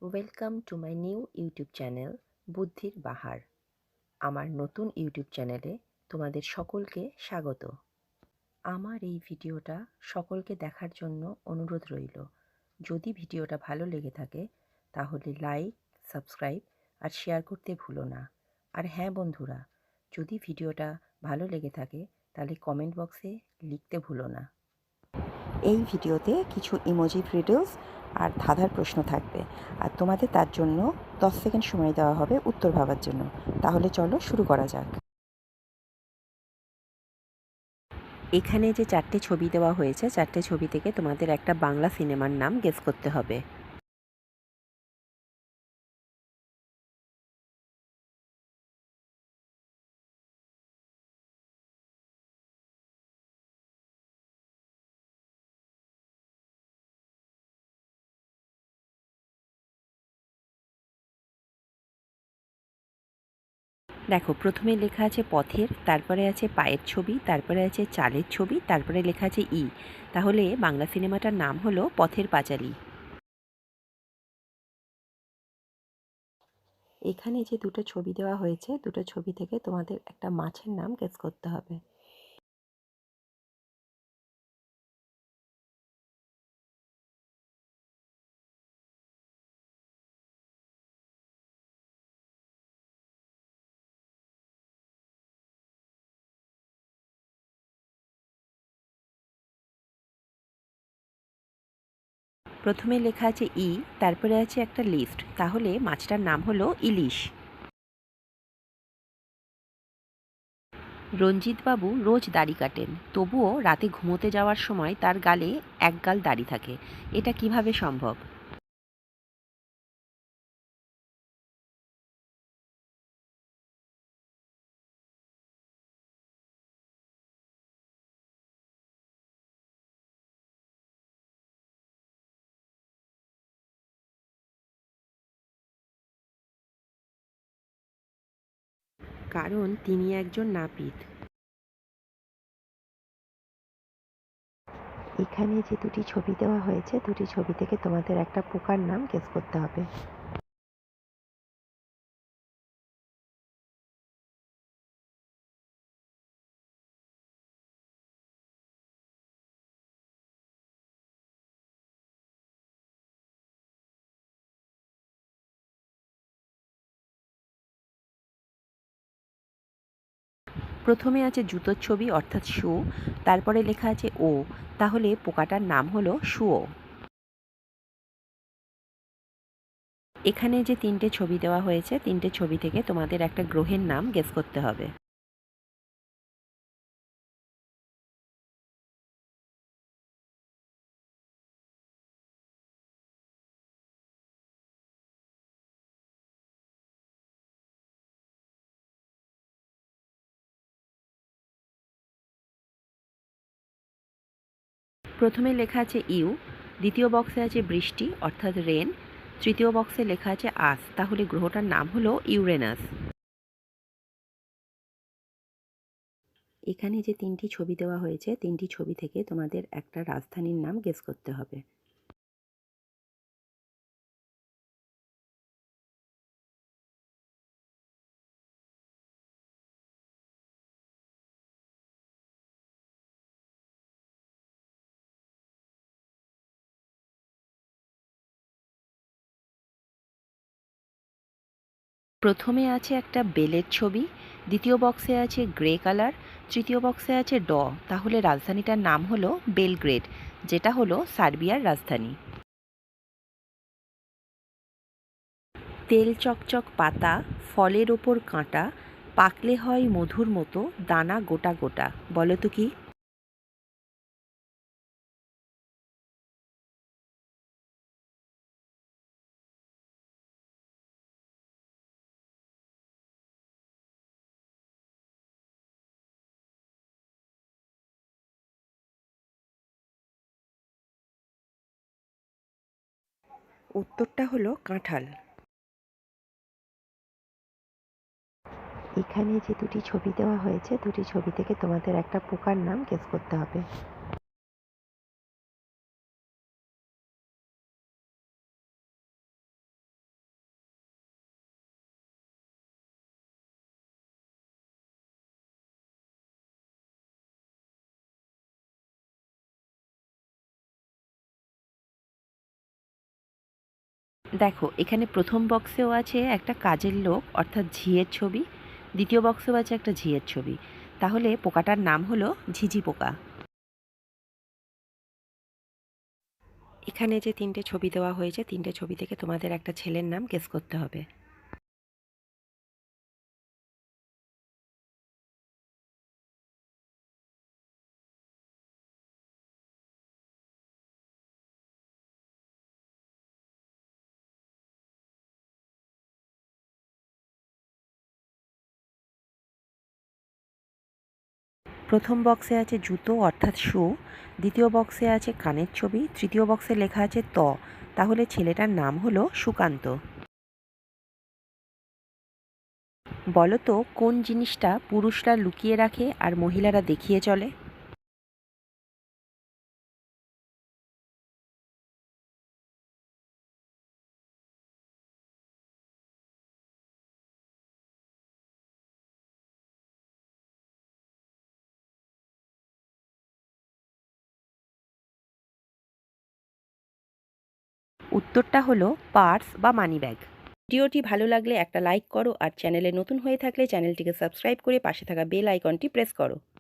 Welcome to my new YouTube channel বুদ্ধির বাহার। আমার নতুন ইউটিউব চ্যানেলে তোমাদের সকলকে স্বাগত। আমার এই ভিডিওটা সকলকে দেখার জন্য অনুরোধ রইল। যদি ভিডিওটা ভালো লেগে থাকে তাহলে লাইক, সাবস্ক্রাইব আর শেয়ার করতে ভুলো না। আর হ্যাঁ বন্ধুরা, যদি ভিডিওটা ভালো লেগে থাকে তাহলে কমেন্ট বক্সে লিখতে ভুলো না। এই ভিডিওতে কিছু ইমোজি রিডলস আর ধাঁধার প্রশ্ন থাকবে, আর তোমাদের তার জন্য 10 সেকেন্ড সময় দেওয়া হবে উত্তর ভাবার জন্য। তাহলে চলো শুরু করা যাক। এখানে যে 4টে ছবি দেওয়া হয়েছে, 4টে ছবি থেকে তোমাদের একটা বাংলা সিনেমার নাম গেস করতে হবে। দেখো, প্রথমে লেখা আছে পথের, তারপরে আছে পায়ের ছবি, তারপরে আছে চালের ছবি, তারপরে লেখা আছে ই। তাহলে বাংলা সিনেমাটার নাম হলো পথের পাঁচালী। এখানে যে দুটো ছবি দেওয়া হয়েছে, দুটো ছবি থেকে তোমাদের একটা মাছের নাম গেস করতে হবে। প্রথমে লেখা আছে ই, তারপরে আছে একটা লিস্ট, তাহলে মাছটার নাম হলো ইলিশ। রঞ্জিতবাবু রোজ দাড়ি কাটেন, তবুও রাতে ঘুমোতে যাওয়ার সময় তার গালে এক গাল দাড়ি থাকে। এটা কিভাবে সম্ভব? কারণ তিনি একজন নাপিত। এখানে যে দুটি ছবি দেওয়া হয়েছে, দুটি ছবি থেকে তোমাদের একটা পোকার নাম গেস করতে হবে। প্রথমে আছে জুতোর ছবি অর্থাৎ শু, তারপরে লেখা আছে ও, তাহলে পোকাটার নাম হলো শুঁয়ো। এখানে যে 3টে ছবি দেওয়া হয়েছে, 3টে ছবি থেকে তোমাদের একটা গ্রহের নাম গেস করতে হবে। প্রথমে লেখা আছে ইউ, দ্বিতীয় বক্সে আছে বৃষ্টি অর্থাৎ রেন, তৃতীয় বক্সে লেখা আছে আস, তাহলে গ্রহটার নাম হলো ইউরেনাস। এখানে যে 3টি ছবি দেওয়া হয়েছে, 3টি ছবি থেকে তোমাদের একটা রাজধানীর নাম গেস করতে হবে। প্রথমে আছে একটা বেলের ছবি, দ্বিতীয় বক্সে আছে গ্রে কালার, তৃতীয় বক্সে আছে তাহলে রাজধানীটার নাম হলো বেলগ্রেড, যেটা হলো সার্বিয়ার রাজধানী। তেল চকচক পাতা, ফলের ওপর কাঁটা, পাকলে হয় মধুর মতো, দানা গোটা গোটা, বলো তো কি? উত্তরটা হলো কাঁঠাল। এখানে যে দুটি ছবি দেওয়া হয়েছে, দুটি ছবি থেকে তোমাদের একটা পোকার নাম গেস করতে হবে। দেখো এখানে প্রথম বক্সেও আছে একটা কাজের লোক অর্থাৎ ঝিয়ের ছবি, দ্বিতীয় বক্সেও আছে একটা ঝিয়ের ছবি। তাহলে পোকাটার নাম হলো ঝিঝি পোকা। এখানে যে তিনটে ছবি দেওয়া হয়েছে, তিনটে ছবি থেকে তোমাদের একটা ছেলের নাম গেস করতে হবে। প্রথম বক্সে আছে জুতো অর্থাৎ শু, দ্বিতীয় বক্সে আছে কানের ছবি, তৃতীয় বক্সে লেখা আছে ত। তাহলে ছেলেটার নাম হলো সুকান্ত। বলো তো কোন জিনিসটা পুরুষরা লুকিয়ে রাখে আর মহিলারা দেখিয়ে চলে? উত্তরটা হলো পার্স বা মানিব্যাগ। ভিডিওটি ভালো লাগলে একটা লাইক করো আর চ্যানেলে নতুন হয়ে থাকলে চ্যানেলটিকে সাবস্ক্রাইব করে পাশে থাকা বেল আইকনটি প্রেস করো।